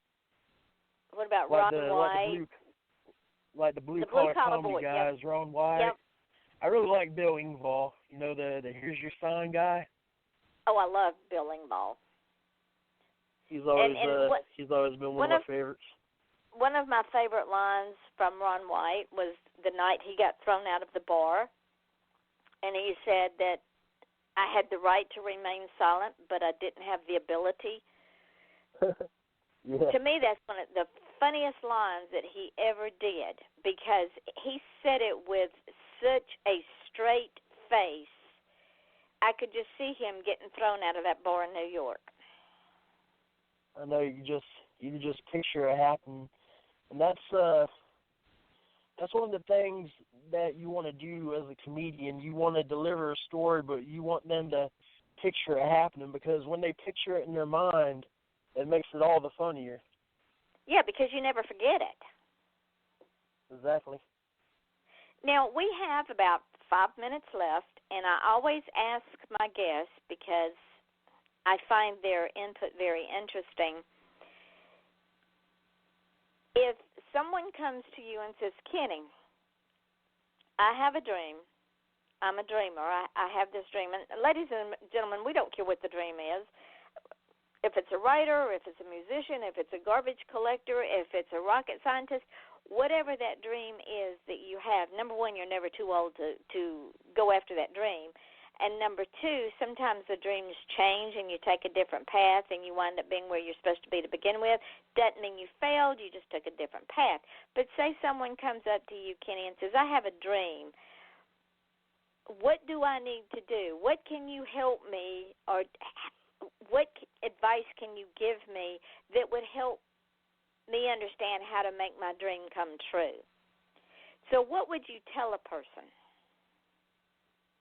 Speaker 4: what about Ron White?
Speaker 5: Like the blue collar comedy guys, yep. Ron White.
Speaker 4: Yep.
Speaker 5: I really like Bill Engvall. You know, the Here's Your Sign guy.
Speaker 4: Oh, I love Bill Engvall.
Speaker 5: He's always been one of my favorites.
Speaker 4: One of my favorite lines from Ron White was the night he got thrown out of the bar, and he said that I had the right to remain silent, but I didn't have the ability.
Speaker 5: Yeah.
Speaker 4: To me, that's one of the funniest lines that he ever did, because he said it with such a straight face. I could just see him getting thrown out of that bar in New York.
Speaker 5: I know you can just picture it happen, and that's one of the things that you want to do as a comedian. You want to deliver a story, but you want them to picture it happening, because when they picture it in their mind, it makes it all the funnier.
Speaker 4: Yeah, because you never forget it.
Speaker 5: Exactly.
Speaker 4: Now, we have about 5 minutes left, and I always ask my guests, because I find their input very interesting. If someone comes to you and says, Kenny, I have a dream. I'm a dreamer. I have this dream. And ladies and gentlemen, we don't care what the dream is. If it's a writer, if it's a musician, if it's a garbage collector, if it's a rocket scientist, whatever that dream is that you have, number one, you're never too old to go after that dream. And number two, sometimes the dreams change and you take a different path and you wind up being where you're supposed to be to begin with. Doesn't mean you failed, you just took a different path. But say someone comes up to you, Kenny, and says, I have a dream. What do I need to do? What can you help me, or what advice can you give me that would help me understand how to make my dream come true? So what would you tell a person?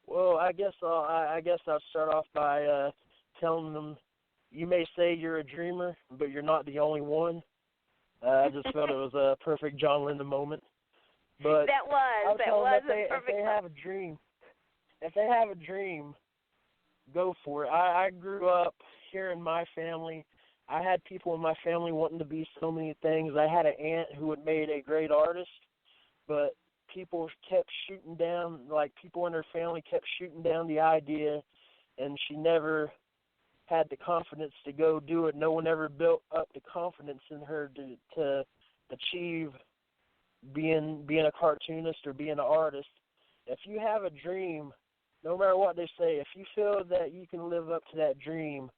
Speaker 5: Well, I guess I'll start off by telling them, you may say you're a dreamer, but you're not the only one. I just felt it was a perfect John Lennon moment. But
Speaker 4: that was a perfect.
Speaker 5: If they have a dream, go for it. I grew up here in my family. I had people in my family wanting to be so many things. I had an aunt who had made a great artist, but people kept shooting down, like people in her family kept shooting down the idea, and she never had the confidence to go do it. No one ever built up the confidence in her to achieve being a cartoonist or being an artist. If you have a dream, no matter what they say, if you feel that you can live up to that dream,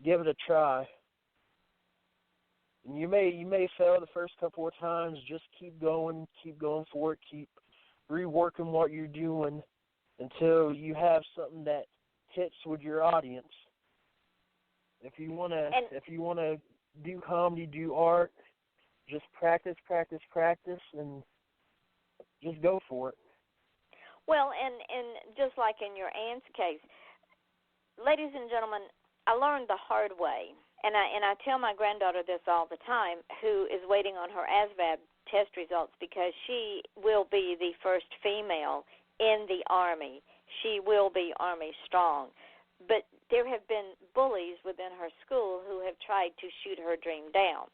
Speaker 5: give it a try. And you may fail the first couple of times. Just keep going for it. Keep reworking what you're doing until you have something that hits with your audience. If you wanna do comedy, do art, just practice, and just go for it.
Speaker 4: Well, and just like in your aunt's case, ladies and gentlemen, I learned the hard way. And I tell my granddaughter this all the time, who is waiting on her ASVAB test results, because she will be the first female in the Army. She will be Army strong. But there have been bullies within her school who have tried to shoot her dream down.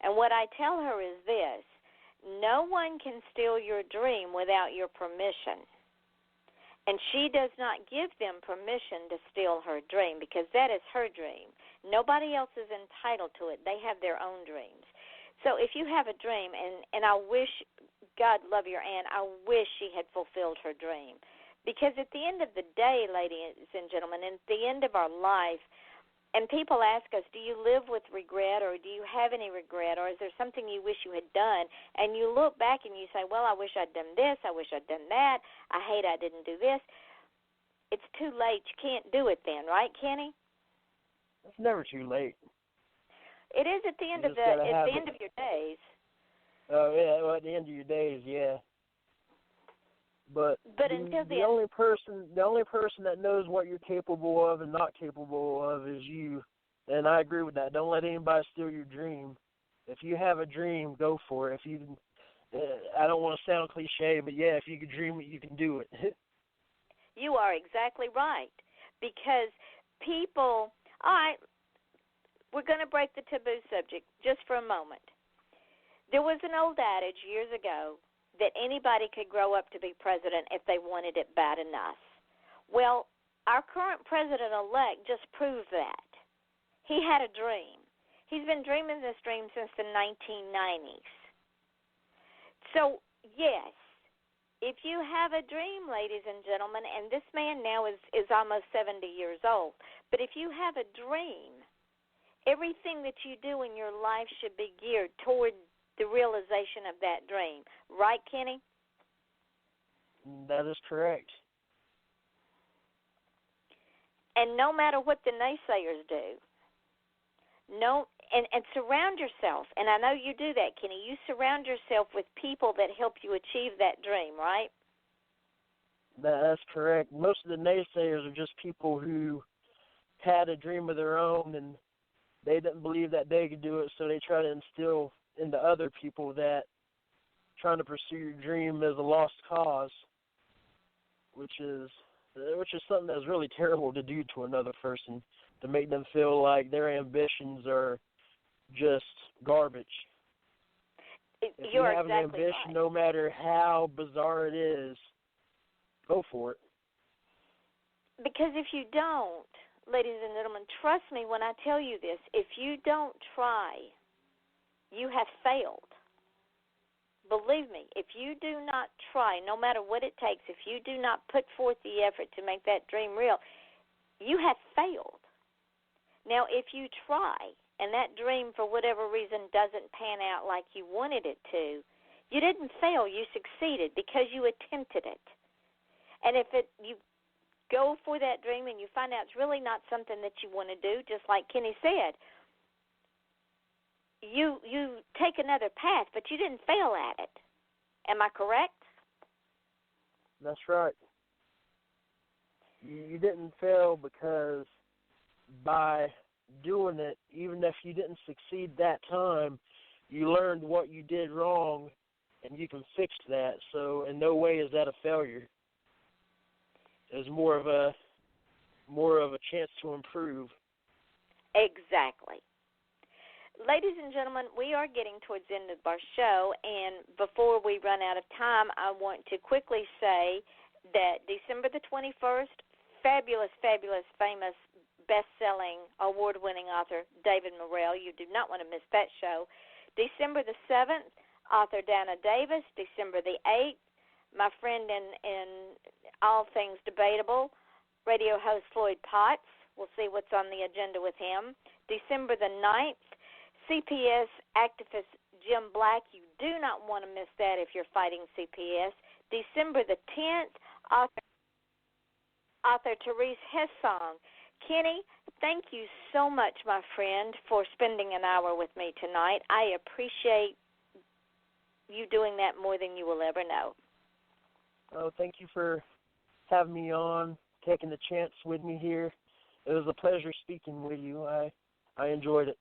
Speaker 4: And what I tell her is this: no one can steal your dream without your permission. And she does not give them permission to steal her dream, because that is her dream. Nobody else is entitled to it. They have their own dreams. So if you have a dream, and I wish, God love your aunt, I wish she had fulfilled her dream. Because at the end of the day, ladies and gentlemen, at the end of our life, and people ask us, do you live with regret, or do you have any regret, or is there something you wish you had done? And you look back and you say, well, I wish I'd done this, I wish I'd done that, I hate I didn't do this. It's too late. You can't do it then, right, Kenny?
Speaker 5: It's never too late.
Speaker 4: It is at the end of your days.
Speaker 5: Yeah, well, at the end of your days, yeah. But
Speaker 4: until
Speaker 5: the
Speaker 4: then,
Speaker 5: only person that knows what you're capable of and not capable of is you. And I agree with that. Don't let anybody steal your dream. If you have a dream, go for it. If you, I don't want to sound cliche, but yeah, if you can dream it, you can do it.
Speaker 4: you are exactly right. Because people, all right, we're going to break the taboo subject just for a moment. There was an old adage years ago that anybody could grow up to be president if they wanted it bad enough. Well, our current president-elect just proved that. He had a dream. He's been dreaming this dream since the 1990s. So, yes, if you have a dream, ladies and gentlemen, and this man now is almost 70 years old, but if you have a dream, everything that you do in your life should be geared toward the realization of that dream. Right, Kenny?
Speaker 5: That is correct.
Speaker 4: And no matter what the naysayers do, and surround yourself, and I know you do that, Kenny. You surround yourself with people that help you achieve that dream, right?
Speaker 5: That's correct. Most of the naysayers are just people who had a dream of their own and they didn't believe that they could do it, so they try to instill into other people that trying to pursue your dream is a lost cause, which is something that's really terrible to do to another person, to make them feel like their ambitions are just garbage. If you have
Speaker 4: exactly
Speaker 5: an ambition,
Speaker 4: right.
Speaker 5: No matter how bizarre it is, go for it.
Speaker 4: Because if you don't, ladies and gentlemen, trust me when I tell you this, if you don't try, you have failed. Believe me, if you do not try, no matter what it takes, if you do not put forth the effort to make that dream real, you have failed. Now, if you try and that dream, for whatever reason, doesn't pan out like you wanted it to, you didn't fail. You succeeded because you attempted it. And if you go for that dream and you find out it's really not something that you want to do, just like Kenny said, you take another path, but you didn't fail at it. Am I correct?
Speaker 5: That's right. You didn't fail because by doing it, even if you didn't succeed that time, you learned what you did wrong and you can fix that. So in no way is that a failure. It's more of a chance to improve.
Speaker 4: Exactly. Ladies and gentlemen, we are getting towards the end of our show, and before we run out of time, I want to quickly say that December the 21st, fabulous, famous, best-selling, award-winning author David Morrell. You do not want to miss that show. December the 7th, author Dana Davis. December the 8th, my friend in all things debatable, radio host Floyd Potts. We'll see what's on the agenda with him. December the 9th, CPS activist Jim Black. You do not want to miss that if you're fighting CPS. December the 10th, author Therese Hessong. Kenny, thank you so much, my friend, for spending an hour with me tonight. I appreciate you doing that more than you will ever know.
Speaker 5: Oh, thank you for having me on, taking the chance with me here. It was a pleasure speaking with you. I enjoyed it.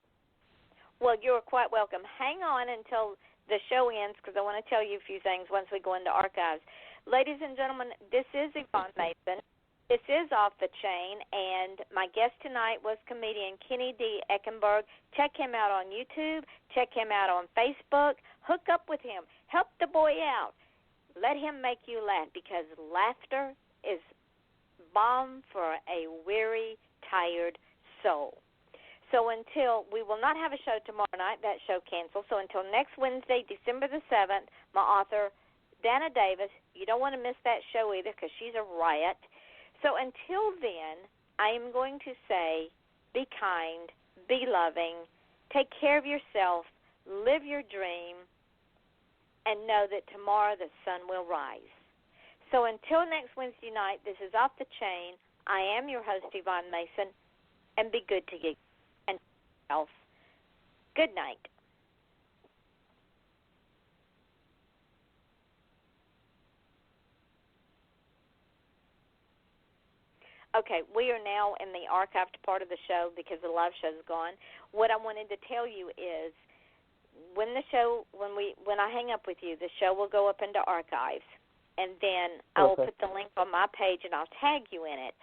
Speaker 4: Well, you're quite welcome. Hang on until the show ends because I want to tell you a few things once we go into archives. Ladies and gentlemen, this is Yvonne Mason. This is Off the Chain, and my guest tonight was comedian Kenny D. Eichenberg. Check him out on YouTube. Check him out on Facebook. Hook up with him. Help the boy out. Let him make you laugh because laughter is balm for a weary, tired soul. So we will not have a show tomorrow night. That show canceled. So until next Wednesday, December the 7th, my author, Dana Davis, you don't want to miss that show either because she's a riot. So until then, I am going to say, be kind, be loving, take care of yourself, live your dream, and know that tomorrow the sun will rise. So until next Wednesday night, this is Off the Chain. I am your host, Yvonne Mason, and be good to you and yourself. Good night. Okay, we are now in the archived part of the show because the live show's gone. What I wanted to tell you is when I hang up with you, the show will go up into archives, and then I will put the link on my page and I'll tag you in it.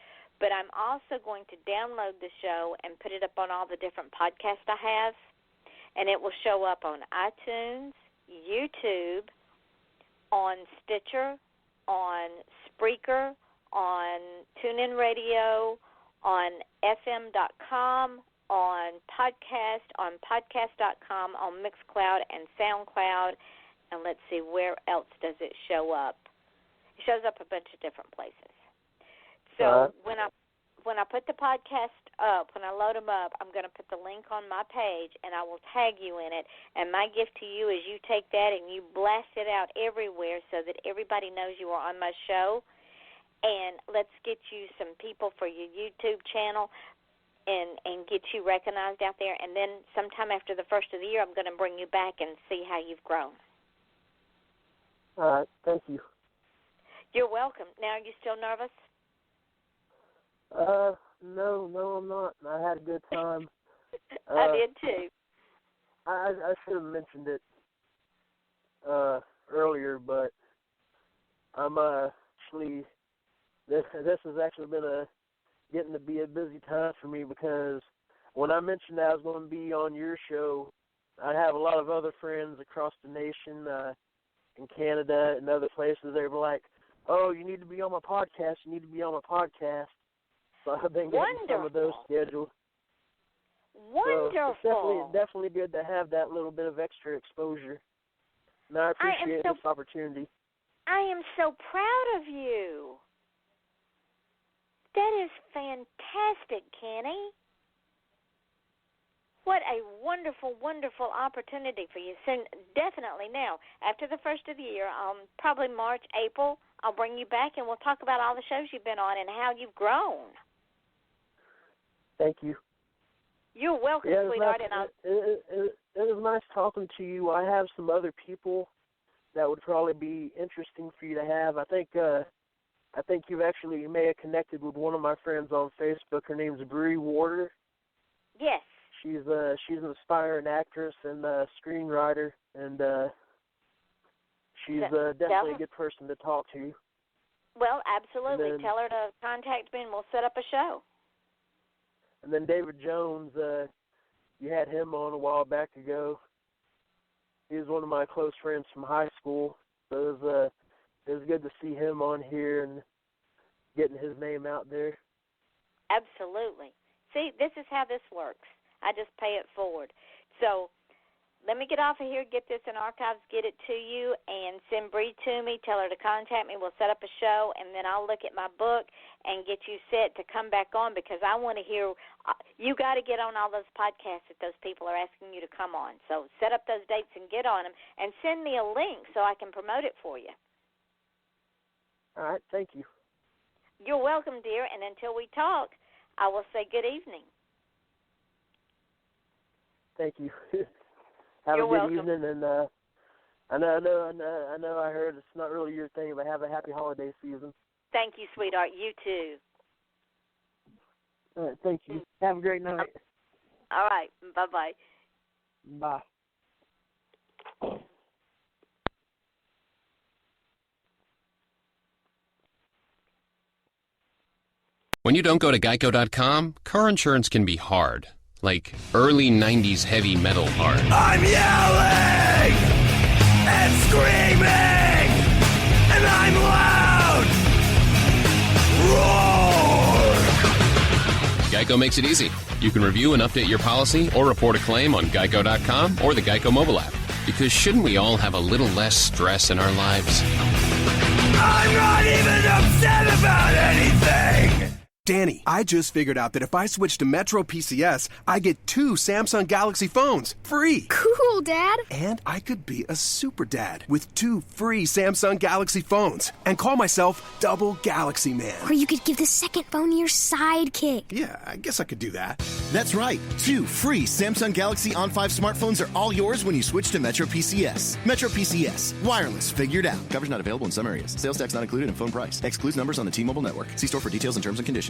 Speaker 4: But I'm also going to download the show and put it up on all the different podcasts I have, and it will show up on iTunes, YouTube, on Stitcher, on Spreaker, on TuneIn Radio, on FM.com, on podcast.com, on Mixcloud and SoundCloud, and let's see, where else does it show up? It shows up a bunch of different places. So when I put the podcast up, when I load them up, I'm going to put the link on my page, and I will tag you in it. And my gift to you is you take that and you blast it out everywhere so that everybody knows you are on my show. And let's get you some people for your YouTube channel and get you recognized out there. And then sometime after the first of the year, I'm going to bring you back and see how you've grown.
Speaker 5: All right. Thank you.
Speaker 4: You're welcome. Now, are you still nervous?
Speaker 5: No, I'm not. I had a good time.
Speaker 4: I did too.
Speaker 5: I should have mentioned it earlier, but I'm actually this has actually been getting to be a busy time for me because when I mentioned that I was going to be on your show, I have a lot of other friends across the nation, in Canada and other places. They were like, "Oh, you need to be on my podcast. You need to be on my podcast." So I've been getting some of those scheduled.
Speaker 4: Wonderful.
Speaker 5: So it's definitely good to have that little bit of extra exposure. And I appreciate this opportunity.
Speaker 4: I am so proud of you. That is fantastic, Kenny. What a wonderful, wonderful opportunity for you. So definitely now, after the first of the year, probably March, April, I'll bring you back and we'll talk about all the shows you've been on and how you've grown.
Speaker 5: Thank you.
Speaker 4: You're welcome, sweetheart.
Speaker 5: It was nice talking to you. I have some other people that would probably be interesting for you to have. I think you may have connected with one of my friends on Facebook. Her name's Bree Warder.
Speaker 4: Yes.
Speaker 5: She's an aspiring actress and screenwriter, and she's definitely a good person to talk to.
Speaker 4: Well, absolutely. Tell her to contact me, and we'll set up a show.
Speaker 5: And then David Jones, you had him on a while back ago. He was one of my close friends from high school, so it was good to see him on here and getting his name out there.
Speaker 4: Absolutely. See, this is how this works. I just pay it forward. So let me get off of here, get this in archives, get it to you, and send Bree to me. Tell her to contact me. We'll set up a show, and then I'll look at my book and get you set to come back on because I want to hear you got to get on all those podcasts that those people are asking you to come on. So set up those dates and get on them, and send me a link so I can promote it for you.
Speaker 5: All right. Thank you.
Speaker 4: You're welcome, dear, and until we talk, I will say good evening.
Speaker 5: Thank you. Have
Speaker 4: You're
Speaker 5: a good
Speaker 4: welcome.
Speaker 5: evening, and I know. I heard it's not really your thing, but have a happy holiday season.
Speaker 4: Thank you, sweetheart. You too.
Speaker 5: All right. Thank you. Have a great night.
Speaker 4: All right. Bye-bye.
Speaker 5: Bye.
Speaker 8: When you don't go to Geico.com, car insurance can be hard. Like early 90s heavy metal hard.
Speaker 9: I'm yelling and screaming and I'm loud. Roar!
Speaker 8: Geico makes it easy. You can review and update your policy or report a claim on Geico.com or the Geico mobile app. Because shouldn't we all have a little less stress in our lives?
Speaker 9: I'm not even upset about anything.
Speaker 10: Danny, I just figured out that if I switch to Metro PCS, I get 2 Samsung Galaxy phones free.
Speaker 11: Cool, Dad.
Speaker 10: And I could be a super dad with 2 free Samsung Galaxy phones and call myself Double Galaxy Man.
Speaker 11: Or you could give the second phone to your sidekick.
Speaker 10: Yeah, I guess I could do that.
Speaker 12: That's right. 2 free Samsung Galaxy On 5 smartphones are all yours when you switch to Metro PCS. Metro PCS. Wireless figured out. Coverage not available in some areas. Sales tax not included in phone price. Excludes numbers on the T-Mobile network. See store for details and terms and conditions.